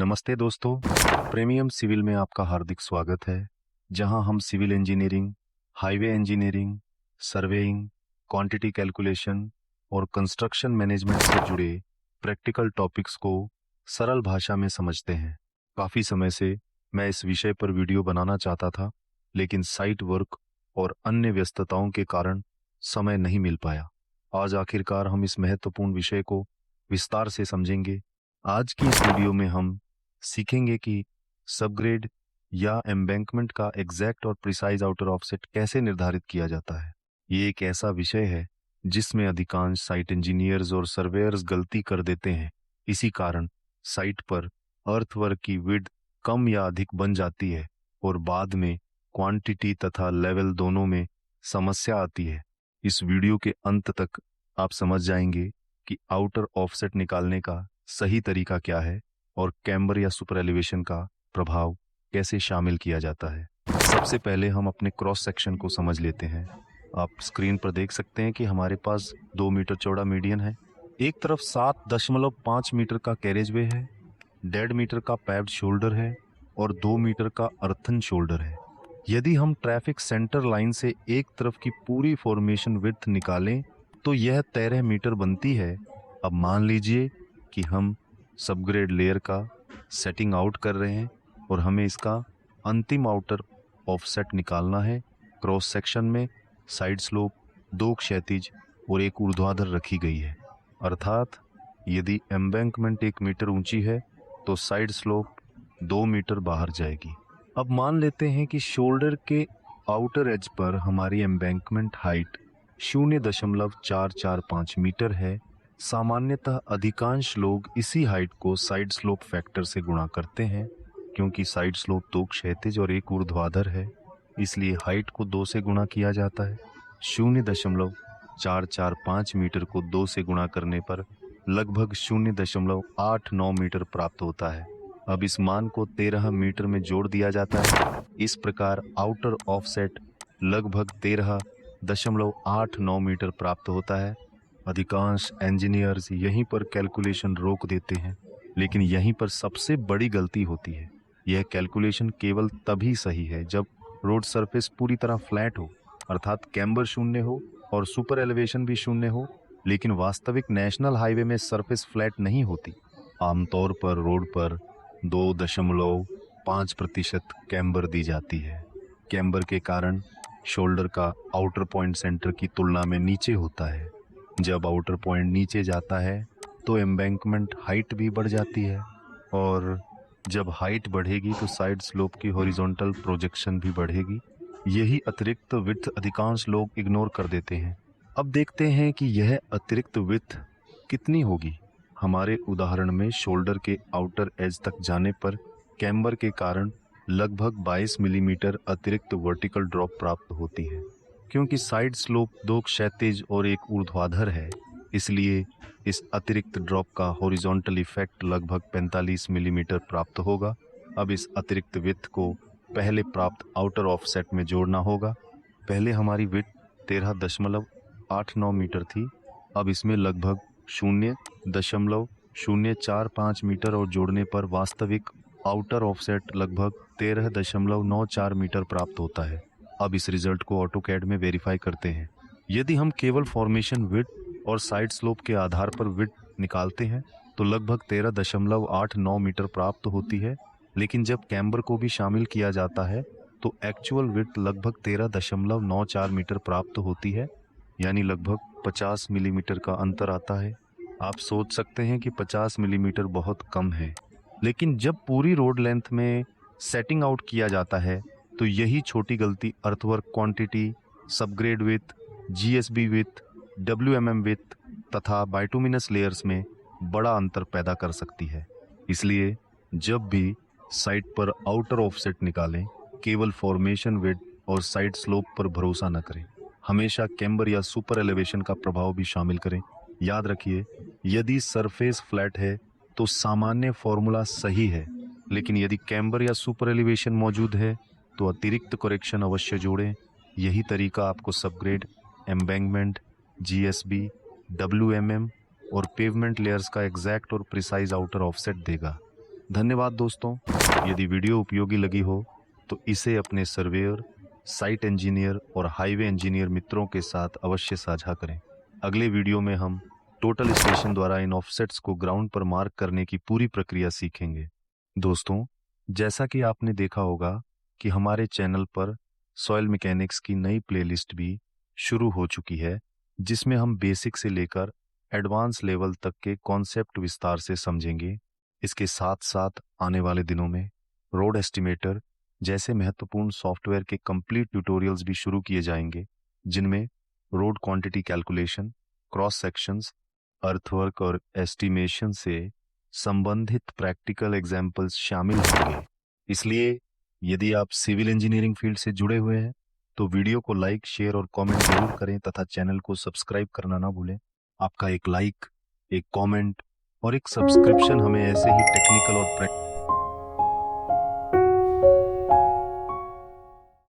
नमस्ते दोस्तों, premium civil में आपका हार्दिक स्वागत है, जहां हम civil engineering, highway engineering, surveying, quantity calculation और कंस्ट्रक्शन मैनेजमेंट से जुड़े प्रैक्टिकल टॉपिक्स को सरल भाषा में समझते हैं। काफ़ी समय से मैं इस विषय पर वीडियो बनाना चाहता था, लेकिन साइट वर्क और अन्य व्यस्तताओं के कारण समय नहीं मिल पाया। आज आखिरकार हम इस महत्वपूर्ण विषय को विस्तार से समझेंगे। आज की इस वीडियो में हम सीखेंगे कि सबग्रेड या एम्बैंकमेंट का एग्जैक्ट और प्रिसाइज आउटर ऑफसेट कैसे निर्धारित किया जाता है। ये एक ऐसा विषय है जिसमें अधिकांश साइट इंजीनियर्स और सर्वेयर्स गलती कर देते हैं। इसी कारण साइट पर अर्थवर्क की विड्थ कम या अधिक बन जाती है और बाद में क्वांटिटी तथा लेवल दोनों में समस्या आती है। इस वीडियो के अंत तक आप समझ जाएंगे कि आउटर ऑफसेट निकालने का सही तरीका क्या है और कैम्बर या सुपर एलिवेशन का प्रभाव कैसे शामिल किया जाता है। सबसे पहले हम अपने क्रॉस सेक्शन को समझ लेते हैं। आप स्क्रीन पर देख सकते हैं कि हमारे पास 2 मीटर चौड़ा मीडियन है। एक तरफ 7.5 मीटर का कैरेजवे है, 1.5 मीटर का पैव्ड शोल्डर है और 2 मीटर का अर्थन शोल्डर है। यदि हम ट्रैफिक सेंटर लाइन से एक तरफ की पूरी फॉर्मेशन विड्थ निकालें तो यह 13 मीटर बनती है। अब मान लीजिए कि हम सबग्रेड लेयर का सेटिंग आउट कर रहे हैं और हमें इसका अंतिम आउटर ऑफसेट निकालना है। क्रॉस सेक्शन में साइड स्लोप 2 क्षैतिज और 1 ऊर्ध्वाधर रखी गई है, अर्थात यदि एम्बैंकमेंट 1 मीटर ऊंची है तो साइड स्लोप 2 मीटर बाहर जाएगी। अब मान लेते हैं कि शोल्डर के आउटर एज पर हमारी एम्बैंकमेंट हाइट 0.445 मीटर है। सामान्यतः अधिकांश लोग इसी हाइट को साइड स्लोप फैक्टर से गुणा करते हैं। क्योंकि साइड स्लोप 2 क्षैतिज और 1 ऊर्ध्वाधर है, इसलिए हाइट को 2 से गुणा किया जाता है। 0.445 मीटर को 2 से गुणा करने पर लगभग 0.89 मीटर प्राप्त होता है। अब इस मान को 13 मीटर में जोड़ दिया जाता है। इस प्रकार आउटर ऑफसेट लगभग 13.89 मीटर प्राप्त होता है। अधिकांश इंजीनियर्स यहीं पर कैलकुलेशन रोक देते हैं, लेकिन यहीं पर सबसे बड़ी गलती होती है। यह कैलकुलेशन केवल तभी सही है जब रोड सरफेस पूरी तरह फ्लैट हो, अर्थात कैम्बर शून्य हो और सुपर एलिवेशन भी शून्य हो। लेकिन वास्तविक नेशनल हाईवे में सरफेस फ्लैट नहीं होती। आमतौर पर रोड पर 2.5% कैम्बर दी जाती है। कैम्बर के कारण शोल्डर का आउटर पॉइंट सेंटर की तुलना में नीचे होता है। जब आउटर पॉइंट नीचे जाता है तो एम्बैंकमेंट हाइट भी बढ़ जाती है, और जब हाइट बढ़ेगी तो साइड स्लोप की हॉरिजॉन्टल प्रोजेक्शन भी बढ़ेगी। यही अतिरिक्त विड्थ अधिकांश लोग इग्नोर कर देते हैं। अब देखते हैं कि यह अतिरिक्त विड्थ कितनी होगी। हमारे उदाहरण में शोल्डर के आउटर एज तक जाने पर कैम्बर के कारण लगभग 22 मिलीमीटर अतिरिक्त वर्टिकल ड्रॉप प्राप्त होती है। क्योंकि साइड स्लोप 2 क्षैतिज और 1 ऊर्ध्वाधर है, इसलिए इस अतिरिक्त ड्रॉप का हॉरिजॉन्टल इफेक्ट लगभग 45 मिलीमीटर प्राप्त होगा। अब इस अतिरिक्त विड्थ को पहले प्राप्त आउटर ऑफसेट में जोड़ना होगा। पहले हमारी विड्थ 13.89 मीटर थी, अब इसमें लगभग 0.045 मीटर और जोड़ने पर वास्तविक आउटर ऑफसेट लगभग 13.94 मीटर प्राप्त होता है। अब इस रिजल्ट को ऑटोकैड में वेरीफाई करते हैं। यदि हम केवल फॉर्मेशन विड्थ और साइड स्लोप के आधार पर विड्थ निकालते हैं तो लगभग 13.89 मीटर प्राप्त होती है। लेकिन जब कैम्बर को भी शामिल किया जाता है तो एक्चुअल विड्थ लगभग 13.94 मीटर प्राप्त होती है, यानी लगभग 50 मिलीमीटर का अंतर आता है। आप सोच सकते हैं कि 50 मिलीमीटर बहुत कम है, लेकिन जब पूरी रोड लेंथ में सेटिंग आउट किया जाता है तो यही छोटी गलती earthwork quantity, subgrade width, GSB width, WMM width तथा बाइटुमिनस लेयर्स में बड़ा अंतर पैदा कर सकती है। इसलिए जब भी साइट पर आउटर ऑफसेट निकालें, केवल फॉर्मेशन विड्थ और साइड स्लोप पर भरोसा न करें। हमेशा कैम्बर या सुपर एलिवेशन का प्रभाव भी शामिल करें। याद रखिए, यदि सरफेस फ्लैट है तो सामान्य फॉर्मूला सही है, लेकिन यदि कैम्बर या सुपर एलिवेशन मौजूद है तो अतिरिक्त करेक्शन अवश्य जोड़ें। यही तरीका आपको सबग्रेड, एम्बैंकमेंट, जीएसबी, डब्ल्यूएमएम और पेवमेंट लेयर्स का एग्जैक्ट और प्रिसाइज आउटर ऑफसेट देगा। धन्यवाद दोस्तों। यदि वीडियो उपयोगी लगी हो तो इसे अपने सर्वेयर, साइट इंजीनियर और हाईवे इंजीनियर मित्रों के साथ अवश्य साझा करें। अगले वीडियो में हम टोटल स्टेशन द्वारा इन ऑफसेट्स को ग्राउंड पर मार्क करने की पूरी प्रक्रिया सीखेंगे। दोस्तों, जैसा कि आपने देखा होगा कि हमारे चैनल पर सॉइल मैकेनिक्स की नई प्लेलिस्ट भी शुरू हो चुकी है, जिसमें हम बेसिक से लेकर एडवांस लेवल तक के कॉन्सेप्ट विस्तार से समझेंगे। इसके साथ साथ आने वाले दिनों में रोड एस्टिमेटर जैसे महत्वपूर्ण सॉफ्टवेयर के कंप्लीट ट्यूटोरियल्स भी शुरू किए जाएंगे, जिनमें road quantity calculation, cross sections, earthwork और एस्टिमेशन से संबंधित प्रैक्टिकल एग्जाम्पल्स शामिल होंगे। इसलिए यदि आप सिविल इंजीनियरिंग फील्ड से जुड़े हुए हैं तो वीडियो को लाइक, शेयर और कमेंट जरूर करें तथा चैनल को सब्सक्राइब करना ना भूलें। आपका एक लाइक, एक कमेंट और एक सब्सक्रिप्शन हमें ऐसे ही टेक्निकल और